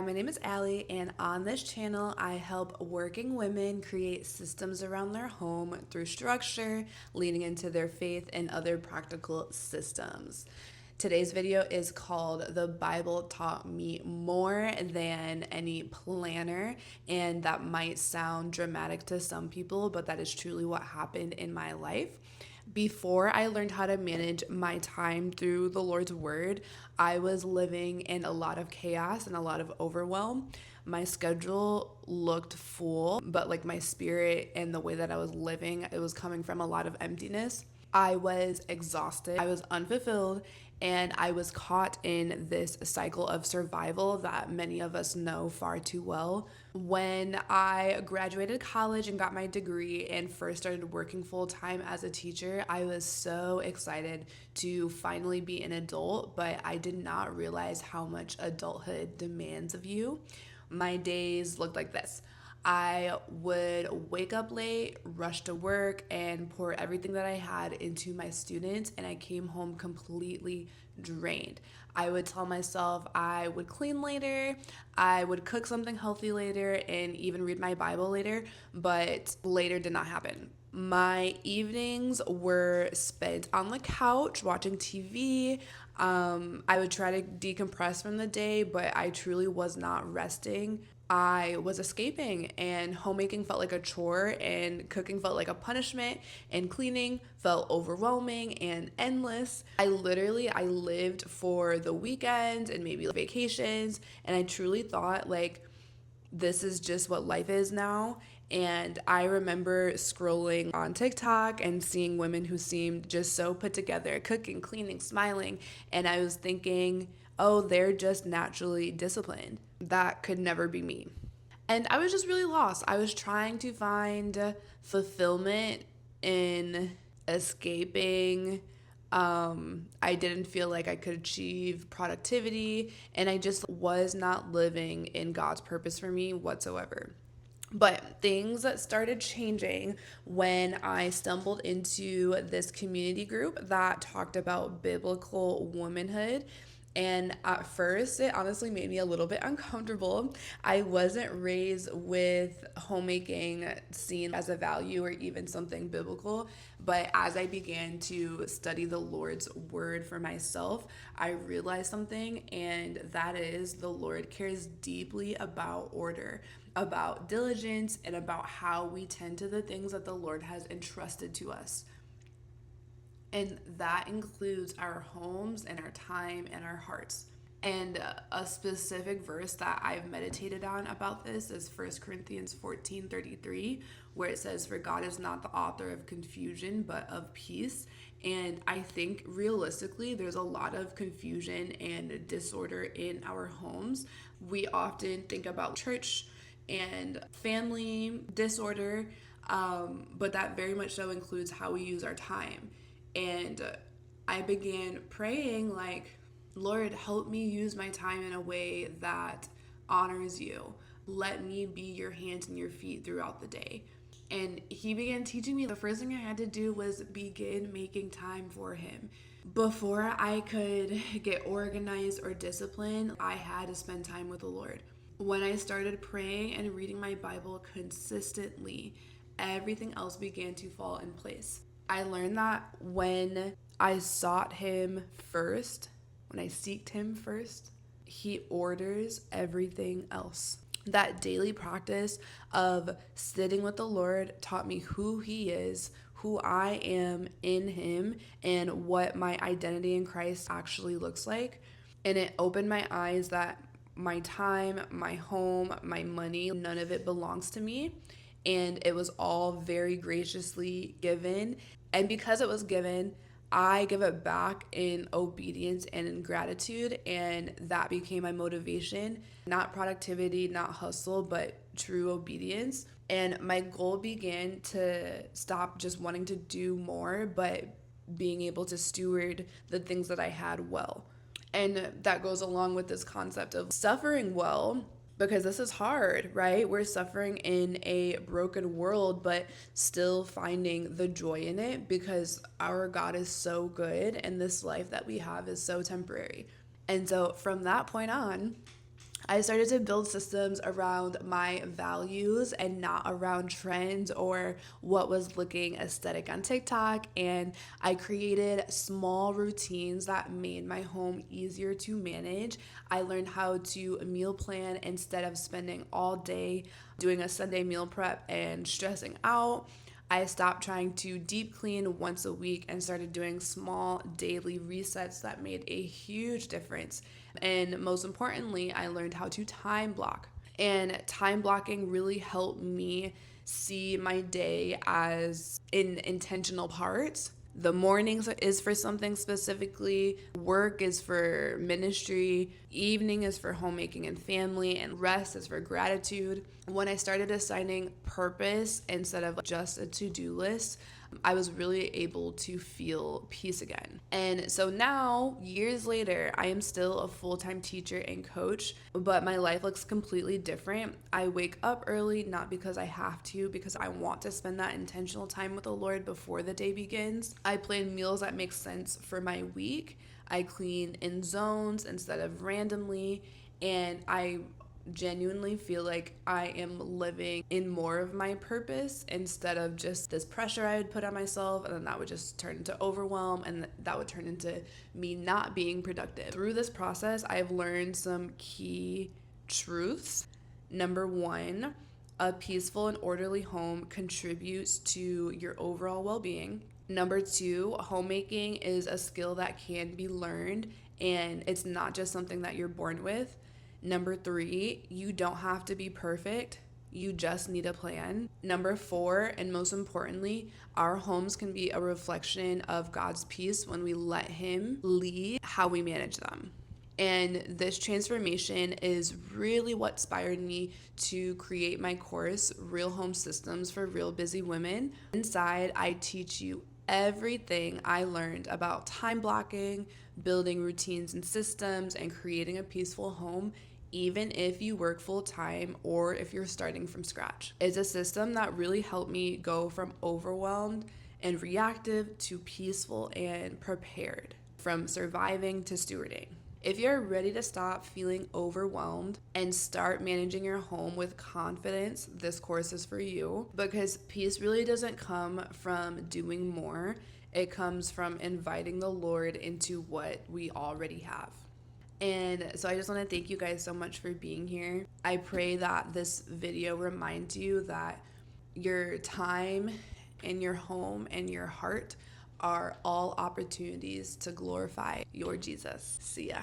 My name is Allie, and on this channel, I help working women create systems around their home through structure, leaning into their faith, and other practical systems. Today's video is called The Bible Taught Me More Than Any Planner, and that might sound dramatic to some people, but that is truly what happened in my life. Before I learned how to manage my time through the Lord's Word, I was living in a lot of chaos and a lot of overwhelm. My schedule looked full, but like my spirit and the way that I was living, it was coming from a lot of emptiness. I was exhausted, I was unfulfilled, and I was caught in this cycle of survival that many of us know far too well. When I graduated college and got my degree and first started working full time as a teacher, I was so excited to finally be an adult, but I did not realize how much adulthood demands of you. My days looked like this. I would wake up late, rush to work, and pour everything that I had into my students, and I came home completely drained. I would tell myself I would clean later, I would cook something healthy later, and even read my Bible later, but later did not happen. My evenings were spent on the couch watching TV. I would try to decompress from the day, but I truly was not resting. I was escaping, and homemaking felt like a chore, and cooking felt like a punishment, and cleaning felt overwhelming and endless. I lived for the weekends and maybe vacations, and I truly thought like this is just what life is now. And I remember scrolling on TikTok and seeing women who seemed just so put together, cooking, cleaning, smiling, and I was thinking, oh, they're just naturally disciplined. That could never be me. And I was just really lost. I was trying to find fulfillment in escaping. I didn't feel like I could achieve productivity, and I just was not living in God's purpose for me whatsoever. But things started changing when I stumbled into this community group that talked about biblical womanhood. And at first, it honestly made me a little bit uncomfortable. I wasn't raised with homemaking seen as a value or even something biblical. But as I began to study the Lord's word for myself, I realized something, and that is the Lord cares deeply about order, about diligence, and about how we tend to the things that the Lord has entrusted to us. And that includes our homes and our time and our hearts. And a specific verse that I've meditated on about this is 1 Corinthians 14:33, where it says, "For God is not the author of confusion, but of peace." And I think realistically, there's a lot of confusion and disorder in our homes. We often think about church and family disorder, but that very much so includes how we use our time. And I began praying like, Lord, help me use my time in a way that honors you. Let me be your hands and your feet throughout the day. And he began teaching me the first thing I had to do was begin making time for him. Before I could get organized or disciplined, I had to spend time with the Lord. When I started praying and reading my Bible consistently, everything else began to fall in place. I learned that when I sought him first, when I seeked him first, he orders everything else. That daily practice of sitting with the Lord taught me who he is, who I am in him, and what my identity in Christ actually looks like. And it opened my eyes that my time, my home, my money, none of it belongs to me. And it was all very graciously given. And because it was given, I give it back in obedience and in gratitude. And that became my motivation. Not productivity, not hustle, but true obedience. And my goal began to stop just wanting to do more, but being able to steward the things that I had well. And that goes along with this concept of suffering well, because this is hard, right? We're suffering in a broken world, but still finding the joy in it because our God is so good and this life that we have is so temporary. And so from that point on, I started to build systems around my values and not around trends or what was looking aesthetic on TikTok. And I created small routines that made my home easier to manage. I learned how to meal plan instead of spending all day doing a Sunday meal prep and stressing out. I stopped trying to deep clean once a week and started doing small daily resets that made a huge difference. And most importantly, I learned how to time block. And time blocking really helped me see my day as in intentional parts. The mornings is for something specifically, work is for ministry, evening is for homemaking and family, and rest is for gratitude. When I started assigning purpose instead of just a to-do list, I was really able to feel peace again. And so now, years later, I am still a full-time teacher and coach, but my life looks completely different. I wake up early, not because I have to, because I want to spend that intentional time with the Lord before the day begins. I plan meals that make sense for my week. I clean in zones instead of randomly, and I genuinely feel like I am living in more of my purpose instead of just this pressure I would put on myself, and then that would just turn into overwhelm, and that would turn into me not being productive. Through this process, I've learned some key truths. Number one, a peaceful and orderly home contributes to your overall well-being. Number two, homemaking is a skill that can be learned, and it's not just something that you're born with. Number three, you don't have to be perfect. You just need a plan. Number four, and most importantly, our homes can be a reflection of God's peace when we let Him lead how we manage them. And this transformation is really what inspired me to create my course, Real Home Systems for Real Busy Women. Inside, I teach you everything I learned about time blocking, building routines and systems, and creating a peaceful home, even if you work full time or if you're starting from scratch. It's a system that really helped me go from overwhelmed and reactive to peaceful and prepared, from surviving to stewarding. If you're ready to stop feeling overwhelmed and start managing your home with confidence, this course is for you, because peace really doesn't come from doing more. It comes from inviting the Lord into what we already have. And so I just want to thank you guys so much for being here. I pray that this video reminds you that your time and your home and your heart are all opportunities to glorify your Jesus. See ya.